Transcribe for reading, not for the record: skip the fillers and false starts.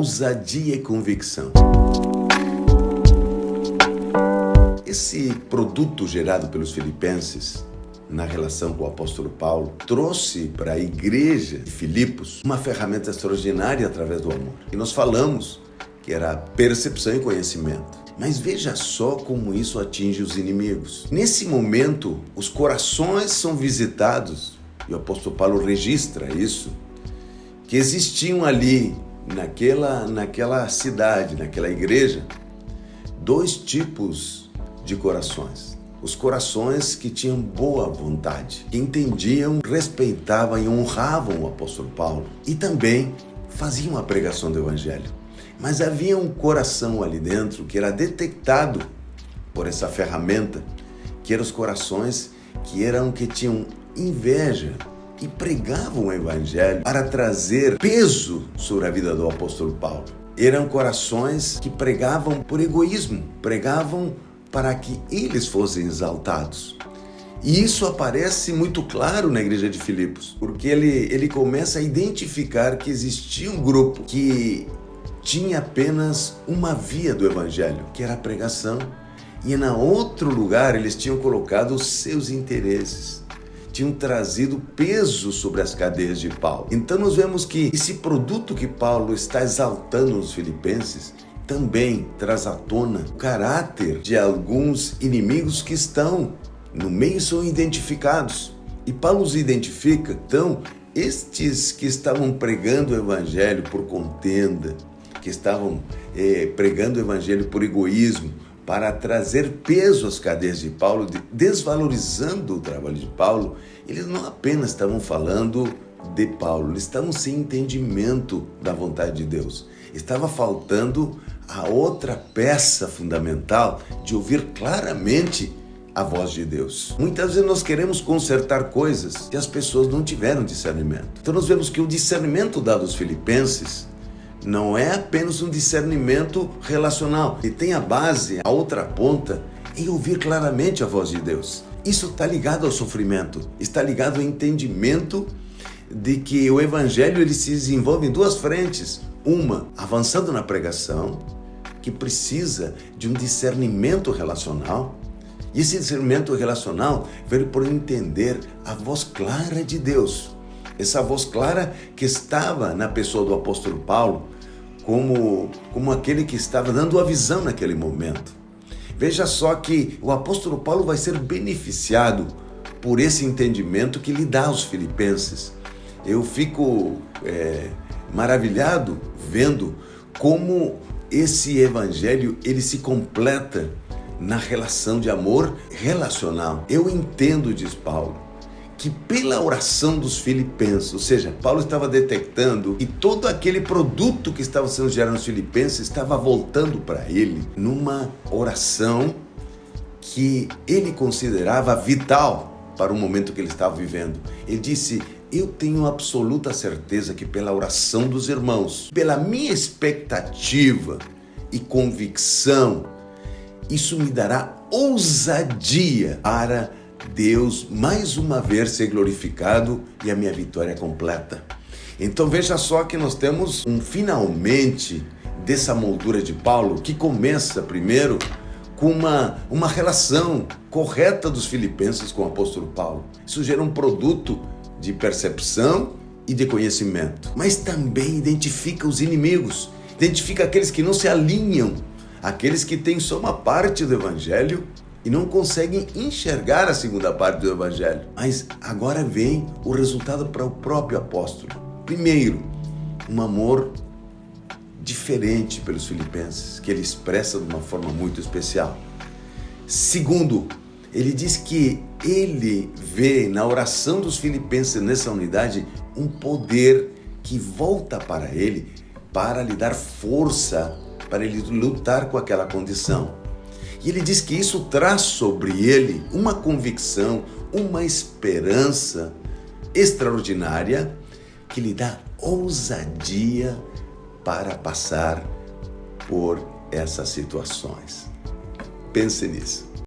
ousadia e convicção. Esse produto gerado pelos filipenses na relação com o apóstolo Paulo trouxe para a igreja de Filipos uma ferramenta extraordinária através do amor. E nós falamos que era percepção e conhecimento. Mas veja só como isso atinge os inimigos. Nesse momento, os corações são visitados, e o apóstolo Paulo registra isso, que existiam ali, naquela cidade, naquela igreja, dois tipos de corações. Os corações que tinham boa vontade, que entendiam, respeitavam e honravam o apóstolo Paulo e também faziam a pregação do evangelho. Mas havia um coração ali dentro que era detectado por essa ferramenta, que eram os corações que tinham inveja e pregavam o evangelho para trazer peso sobre a vida do apóstolo Paulo. Eram corações que pregavam por egoísmo, pregavam para que eles fossem exaltados. E isso aparece muito claro na igreja de Filipos, porque ele começa a identificar que existia um grupo que tinha apenas uma via do evangelho, que era a pregação, e na outro lugar eles tinham colocado os seus interesses, tinham trazido peso sobre as cadeias de Paulo. Então nós vemos que esse produto que Paulo está exaltando nos filipenses também traz à tona o caráter de alguns inimigos que estão no meio, são identificados. E Paulo os identifica. Então, estes que estavam pregando o evangelho por contenda, que estavam pregando o evangelho por egoísmo, para trazer peso às cadeias de Paulo, desvalorizando o trabalho de Paulo, eles não apenas estavam falando de Paulo, eles estavam sem entendimento da vontade de Deus. Estava faltando a outra peça fundamental de ouvir claramente a voz de Deus. Muitas vezes nós queremos consertar coisas que as pessoas não tiveram discernimento. Então nós vemos que o discernimento dado aos filipenses não é apenas um discernimento relacional. Ele tem a base, a outra ponta, em ouvir claramente a voz de Deus. Isso está ligado ao sofrimento, está ligado ao entendimento de que o evangelho ele se desenvolve em duas frentes. Uma, avançando na pregação, que precisa de um discernimento relacional. E esse discernimento relacional veio por entender a voz clara de Deus. Essa voz clara que estava na pessoa do apóstolo Paulo, como aquele que estava dando a visão naquele momento. Veja só que o apóstolo Paulo vai ser beneficiado por esse entendimento que lhe dá aos filipenses. Eu fico maravilhado vendo como esse evangelho ele se completa na relação de amor relacional. Eu entendo, diz Paulo, que pela oração dos filipenses, ou seja, Paulo estava detectando que todo aquele produto que estava sendo gerado nos filipenses estava voltando para ele numa oração que ele considerava vital para o momento que ele estava vivendo. Ele disse: eu tenho absoluta certeza que pela oração dos irmãos, pela minha expectativa e convicção, isso me dará ousadia para Deus mais uma vez ser glorificado e a minha vitória é completa. Então veja só que nós temos um finalmente dessa moldura de Paulo que começa primeiro com uma relação correta dos filipenses com o apóstolo Paulo. Isso gera um produto de percepção e de conhecimento, mas também identifica os inimigos, identifica aqueles que não se alinham, aqueles que têm só uma parte do evangelho e não conseguem enxergar a segunda parte do evangelho. Mas agora vem o resultado para o próprio apóstolo. Primeiro, um amor diferente pelos filipenses, que ele expressa de uma forma muito especial. Segundo, ele diz que ele vê na oração dos filipenses nessa unidade um poder que volta para ele para lhe dar força, para ele lutar com aquela condição. E ele diz que isso traz sobre ele uma convicção, uma esperança extraordinária que lhe dá ousadia para passar por essas situações. Pense nisso.